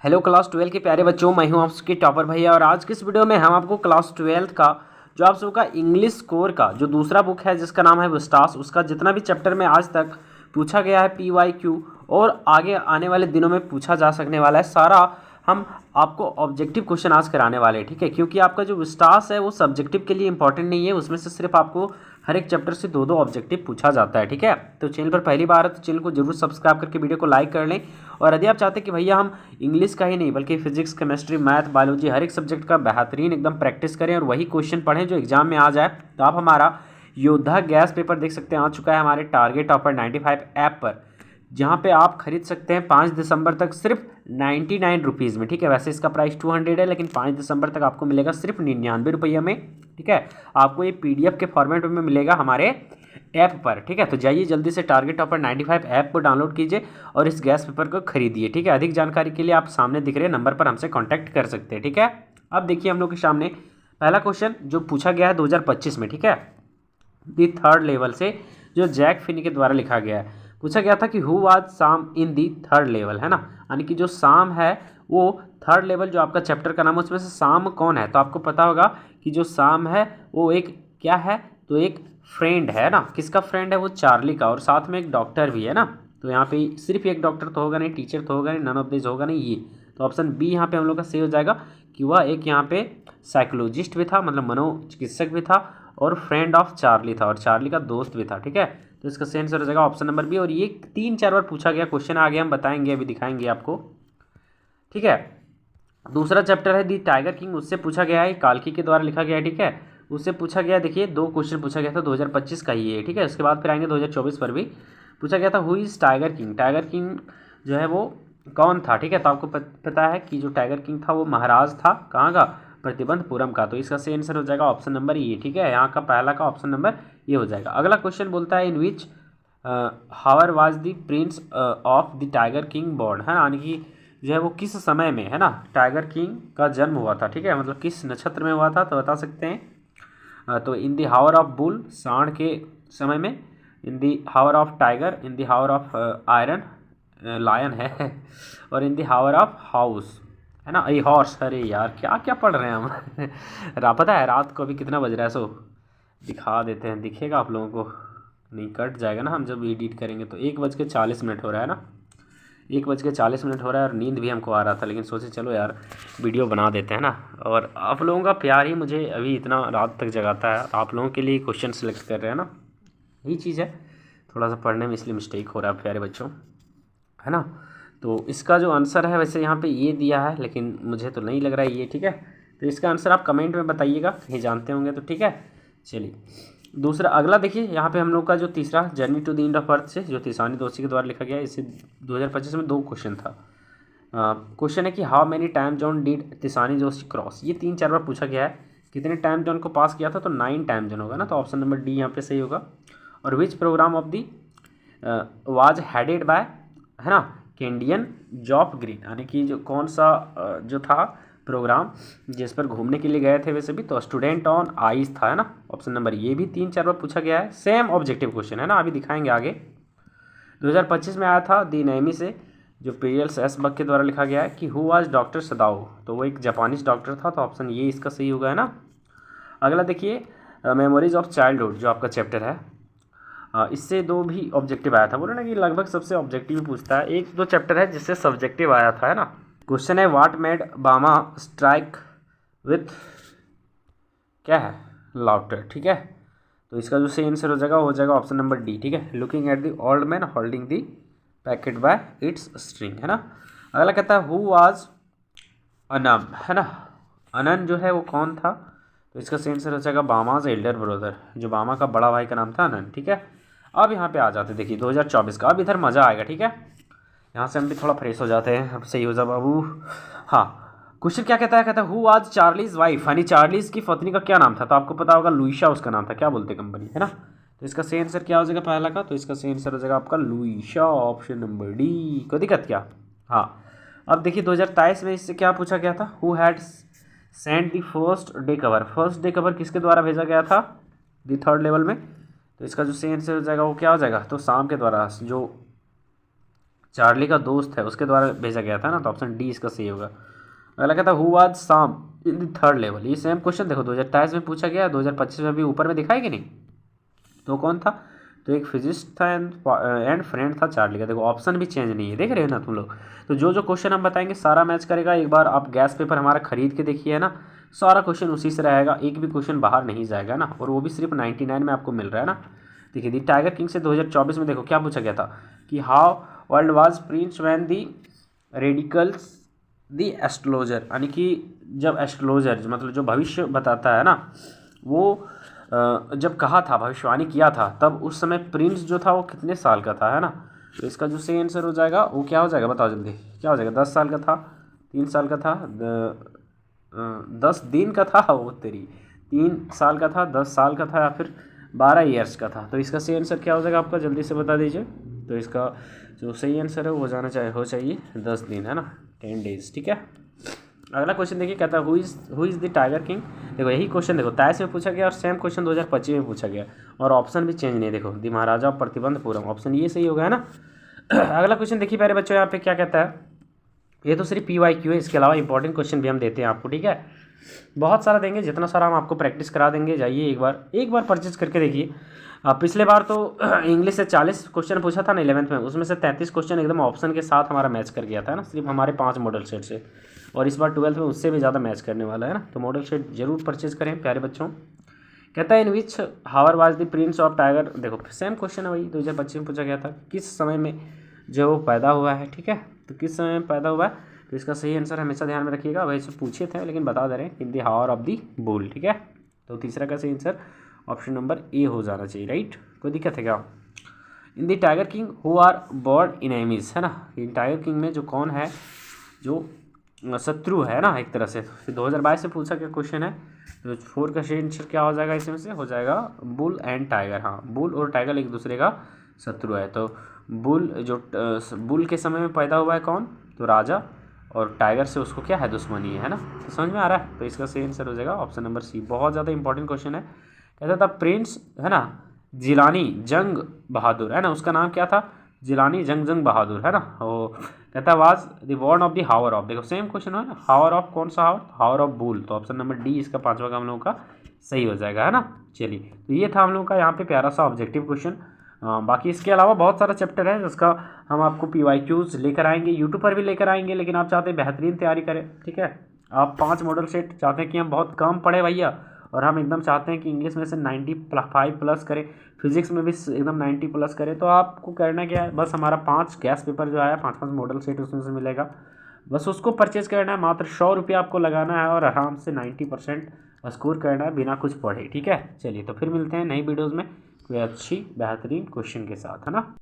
Hello class 12 के प्यारे बच्चों, मैं हूं आपके टॉपर भैया। और आज की इस वीडियो में हम आपको क्लास 12 का जो आप सबका इंग्लिश स्कोर का जो दूसरा बुक है जिसका नाम है विस्टास, उसका जितना भी चैप्टर में आज तक पूछा गया है PYQ और आगे आने वाले दिनों में पूछा जा सकने वाला है, सारा हम आपको ऑब्जेक्टिव क्वेश्चन आज कराने वाले हैं। ठीक है, क्योंकि आपका जो विस्टास है वो सब्जेक्टिव के लिए इंपॉर्टेंट नहीं है, उसमें से सिर्फ आपको हर एक चैप्टर से दो दो ऑब्जेक्टिव पूछा जाता है। ठीक है, तो चैनल पर पहली बार है तो चैनल को जरूर सब्सक्राइब करके वीडियो को लाइक कर लें। और यदि आप चाहते हैं कि भैया हम इंग्लिश का ही नहीं बल्कि फिजिक्स, केमिस्ट्री, मैथ, बायोलॉजी हर एक सब्जेक्ट का बेहतरीन एकदम प्रैक्टिस करें और वही क्वेश्चन पढ़ें जो एग्जाम में आ जाए, तो आप हमारा योद्धा गैस पेपर देख सकते हैं। आ चुका है हमारे टारगेट टॉपर 95 ऐप पर, जहाँ पे आप खरीद सकते हैं 5 दिसंबर तक सिर्फ 99 रुपीज़ में। ठीक है, वैसे इसका प्राइस 200 है, लेकिन 5 दिसंबर तक आपको मिलेगा सिर्फ 99 रुपये में। ठीक है, आपको ये PDF के फॉर्मेट में मिलेगा हमारे ऐप पर। ठीक है, तो जाइए जल्दी से टारगेट टॉपर 95 ऐप को डाउनलोड कीजिए और इस गैस पेपर को खरीदिए। ठीक है, अधिक जानकारी के लिए आप सामने दिख रहे नंबर पर हमसे कॉन्टैक्ट कर सकते हैं। ठीक है, अब देखिए हम लोग के सामने पहला क्वेश्चन जो पूछा गया है 2025 में। ठीक है, दी थर्ड लेवल से जो जैक फिनी के द्वारा लिखा गया है। पूछा गया था कि हु वाज साम इन दी थर्ड लेवल, है ना, यानी कि जो साम है वो थर्ड लेवल जो आपका चैप्टर का नाम है उसमें से साम कौन है। तो आपको पता होगा कि जो साम है वो एक क्या है, तो एक फ्रेंड है ना। किसका फ्रेंड है? वो चार्ली का, और साथ में एक डॉक्टर भी है ना। तो यहाँ पे सिर्फ एक डॉक्टर तो होगा नहीं, टीचर तो होगा नहीं, नन ऑफ दिस होगा नहीं ये। तो ऑप्शन बी यहाँ पे हम लोग का सही हो जाएगा कि वह एक यहाँ पे साइकोलॉजिस्ट भी था, मतलब मनोचिकित्सक भी था, और फ्रेंड ऑफ चार्ली था, और चार्ली का दोस्त भी था। ठीक है, तो इसका सही आंसर हो जाएगा ऑप्शन नंबर बी। और ये 3-4 बार पूछा गया क्वेश्चन, आगे हम बताएंगे, अभी दिखाएंगे आपको। ठीक है, दूसरा चैप्टर है दी टाइगर किंग, उससे पूछा गया है, काल्की के द्वारा लिखा गया है। ठीक है, उससे पूछा गया, देखिए 2 क्वेश्चन पूछा गया था 2025 का ही है। ठीक है, उसके बाद फिर आएंगे 2024 पर भी पूछा गया था who is tiger king. Tiger king जो है वो कौन था। ठीक है, तो आपको पता है कि जो टाइगर किंग था वो महाराज था, कहाँ का? प्रतिबंधपुरम का। तो इसका सही आंसर हो जाएगा ऑप्शन नंबर ये। ठीक है, यहाँ का पहला का ऑप्शन नंबर ये हो जाएगा। अगला क्वेश्चन बोलता है in which hour was the prince of the tiger king born, है ना, यानी कि जो है वो किस समय में, है ना, टाइगर किंग का जन्म हुआ था। ठीक है, मतलब किस नक्षत्र में हुआ था, तो बता सकते हैं। तो in the hour of bull, सांड के समय में, in the hour of tiger, in the hour of iron, lion है, और in the hour of house, है ना, ये हॉर्स। अरे यार क्या क्या पढ़ रहे हैं हम पता है रात को अभी कितना बज रहा है, सो दिखा देते हैं, दिखेगा आप लोगों को, नहीं कट जाएगा ना हम जब एडिट करेंगे। तो 1:40 हो रहा है ना, 1:40 हो रहा है, और नींद भी हमको आ रहा था, लेकिन सोचे चलो यार वीडियो बना देते हैं ना। और आप लोगों का प्यार ही मुझे अभी इतना रात तक जगाता है, आप लोगों के लिए क्वेश्चन सेलेक्ट कर रहे हैं ना, यही चीज़ है। थोड़ा सा पढ़ने में इसलिए मिस्टेक हो रहा है प्यारे बच्चों, है ना। तो इसका जो आंसर है वैसे यहाँ पे ये दिया है, लेकिन मुझे तो नहीं लग रहा है ये। ठीक है, तो इसका आंसर आप कमेंट में बताइएगा, कहीं जानते होंगे तो। ठीक है, चलिए दूसरा अगला देखिए, यहाँ पे हम लोग का जो तीसरा journey to the end of earth से जो तिसानी दोषी के द्वारा लिखा गया है, इससे 2025 में 2 क्वेश्चन था। क्वेश्चन है कि how many time John did तिसानी जोशी क्रॉस। ये 3-4 बार पूछा गया है, कितने टाइम जॉन को पास किया था, तो 9 टाइम जॉन होगा ना, तो ऑप्शन नंबर डी यहाँ पे सही होगा। और विच programme of the was headed by, है ना, कैंडियन जॉफ ग्रीन, यानी कि जो कौन सा जो था प्रोग्राम जिस पर घूमने के लिए गए थे वैसे भी, तो स्टूडेंट ऑन आइस था, है ना, ऑप्शन नंबर ये भी 3-4 बार पूछा गया है, सेम ऑब्जेक्टिव क्वेश्चन है ना, अभी दिखाएंगे आगे। 2025 में आया था दी नैमी से जो पीरियल्स एस बक के द्वारा लिखा गया है कि हु वाज डॉक्टर सदाओ, तो वो एक जापानीज डॉक्टर था, तो ऑप्शन ये इसका सही होगा, है ना। अगला देखिए मेमोरीज ऑफ चाइल्डहुड जो आपका चैप्टर है, इससे 2 भी ऑब्जेक्टिव आया था। बोलो ना कि लगभग सबसे ऑब्जेक्टिव पूछता है, 1-2 चैप्टर है जिससे सब्जेक्टिव आया था, है ना। क्वेश्चन है व्हाट मेड बामा स्ट्राइक विथ, क्या है, लाउटर। ठीक है, तो इसका जो सही आंसर हो जाएगा ऑप्शन नंबर डी। ठीक है, looking at the old man holding the packet bye it's string, है ना। अगला कहता है हु वाज अनम, है ना, अनन जो है वो कौन था, तो इसका सही आंसर हो जाएगा बामाज एल्डर ब्रदर, जो बामा का बड़ा भाई का नाम था अनन। ठीक है, अब यहाँ पे आ जाते देखिए 2024 का, अब इधर मज़ा आएगा। ठीक है, यहाँ से हम भी थोड़ा फ्रेश हो जाते हैं, अब सही हो जा बाबू। हाँ, क्वेश्चन क्या कहता है, कहता है हु वाज चार्लीज वाइफ, यानी चार्लीज की पत्नी का क्या नाम था, तो आपको पता होगा लुइशा उसका नाम था, क्या बोलते कंपनी, है ना। तो इसका सही आंसर क्या हो जाएगा पहला का, तो इसका सही आंसर हो जाएगा आपका लुइशा, ऑप्शन नंबर डी। कोई दिक्कत क्या? हाँ, अब देखिए 2023 में इससे क्या पूछा गया था, who had send the first day cover. First day cover किसके द्वारा भेजा गया था द थर्ड लेवल में, तो इसका जो सही आंसर हो जाएगा वो क्या हो जाएगा, तो शाम के द्वारा, जो चार्ली का दोस्त है उसके द्वारा भेजा गया था ना, तो ऑप्शन डी इसका सही होगा। अगला कहता है हु वाज साम इन द थर्ड लेवल। ये सेम क्वेश्चन देखो 2023 में पूछा गया, 2025 में भी ऊपर में दिखाई कि नहीं। तो कौन था, तो एक फिजिस्ट था एंड फ्रेंड था चार्ली का। देखो ऑप्शन भी चेंज नहीं है, देख रहे हो ना तुम लोग। तो जो जो क्वेश्चन हम बताएंगे सारा मैच करेगा। एक बार आप गैस पेपर हमारा खरीद के देखिए है ना, सारा क्वेश्चन उसी से रहेगा, एक भी क्वेश्चन बाहर नहीं जाएगा ना, और वो भी सिर्फ 99 में आपको मिल रहा है ना। देखिए दी टाइगर किंग से 2024 में देखो क्या पूछा गया था कि how world was Prince when the radicals the astrologer, यानी कि जब एस्ट्रोलॉजर मतलब जो भविष्य बताता है ना, वो जब कहा था, भविष्यवाणी किया था, तब उस समय प्रिंस जो था वो कितने साल का था, है ना। तो इसका जो सही आंसर हो जाएगा वो क्या हो जाएगा, बताओ जल्दी, क्या हो जाएगा। 10 साल का था, 3 साल का था, 10 दिन का था, वो तेरी 3 साल का था, 10 साल का था, या फिर 12 ईयर्स का था। तो इसका सही आंसर क्या हो जाएगा आपका, जल्दी से बता दीजिए। तो इसका जो सही आंसर है वो जाना चाहिए 10 दिन, है ना, 10 डेज, ठीक है। अगला क्वेश्चन देखिए, कहता है who is the tiger king. देखो यही क्वेश्चन देखो 23 में पूछा गया और सेम क्वेश्चन 2025 में पूछा गया, और ऑप्शन भी चेंज नहीं। देखो दी महाराजा प्रतिबंधपुरम, ऑप्शन ये सही होगा, है ना। अगला क्वेश्चन देखिए प्यारे बच्चों, यहाँ पे क्या कहता है। ये तो सिर्फ PYQ है, इसके अलावा इंपॉर्टेंट क्वेश्चन भी हम देते हैं आपको, ठीक है। बहुत सारा देंगे, जितना सारा हम आपको प्रैक्टिस करा देंगे। जाइए एक बार परचेज करके देखिए। पिछले बार तो इंग्लिश से 40 क्वेश्चन पूछा था ना 11th में, उसमें से 33 क्वेश्चन एकदम ऑप्शन के साथ हमारा मैच कर गया था ना, सिर्फ हमारे 5 मॉडल सेट से। और इस बार 12th में उससे भी ज़्यादा मैच करने वाला है ना, तो मॉडल सेट जरूर परचेज करें प्यारे बच्चों। कहता है in which hour was the prince of tiger. देखो सेम क्वेश्चन है, वही 2025 में पूछा गया था, किस समय में जो वो पैदा हुआ है, ठीक है। तो किस समय में पैदा हुआ है, तो इसका सही आंसर हमेशा ध्यान में रखिएगा। वैसे पूछे थे लेकिन बता दे रहे हैं, in the hour of the bull, ठीक है। तो तीसरा का सही आंसर ऑप्शन नंबर ए हो जाना चाहिए, राइट। कोई दिक्कत है क्या। In the tiger king who are born enemies, है ना। इन टाइगर किंग में जो कौन है जो शत्रु है ना एक तरह से। फिर 2022 से पूछा क्या क्वेश्चन है, तो 4 का सही आंसर क्या हो जाएगा, इसमें से हो जाएगा बुल एंड टाइगर। हाँ, बुल और टाइगर एक दूसरे का शत्रु है। तो बुल के समय में पैदा हुआ है कौन, तो राजा, और टाइगर से उसको क्या है, दुश्मनी है ना। तो समझ में आ रहा है। तो इसका सही आंसर हो जाएगा ऑप्शन नंबर सी। बहुत ज़्यादा इंपॉर्टेंट क्वेश्चन है। कहता था प्रिंस, है ना, जिलानी जंग बहादुर, है ना, उसका नाम क्या था, जिलानी जंग बहादुर, है ना। वो कहता was the born of the hour of. देखो सेम क्वेश्चन है ना, हावर ऑफ कौन सा हावर, हावर ऑफ बुल। तो ऑप्शन नंबर डी इसका 5वां का हम लोगों का सही हो जाएगा, है ना। चलिए, तो ये था हम लोगों का यहाँ पे प्यारा सा ऑब्जेक्टिव क्वेश्चन। बाकी इसके अलावा बहुत सारा चैप्टर है जिसका हम आपको PYQs लेकर आएंगे, यूट्यूब पर भी लेकर आएंगे। लेकिन आप चाहते हैं बेहतरीन तैयारी करें, ठीक है। आप 5 मॉडल सेट चाहते हैं कि हम बहुत कम पढ़े भैया, और हम एकदम चाहते हैं कि इंग्लिश में से 95 प्लस करें, फिजिक्स में भी एकदम 90 प्लस करें। तो आपको करना क्या है, बस हमारा 5 गैस पेपर जो आया 5 मॉडल सेट उसमें से मिलेगा, बस उसको परचेज करना है। मात्र 100 रुपये आपको लगाना है और आराम से 90% स्कोर करना है बिना कुछ पढ़े, ठीक है। चलिए, तो फिर मिलते हैं नई वीडियोज़ में कोई अच्छी बेहतरीन क्वेश्चन के साथ, है ना।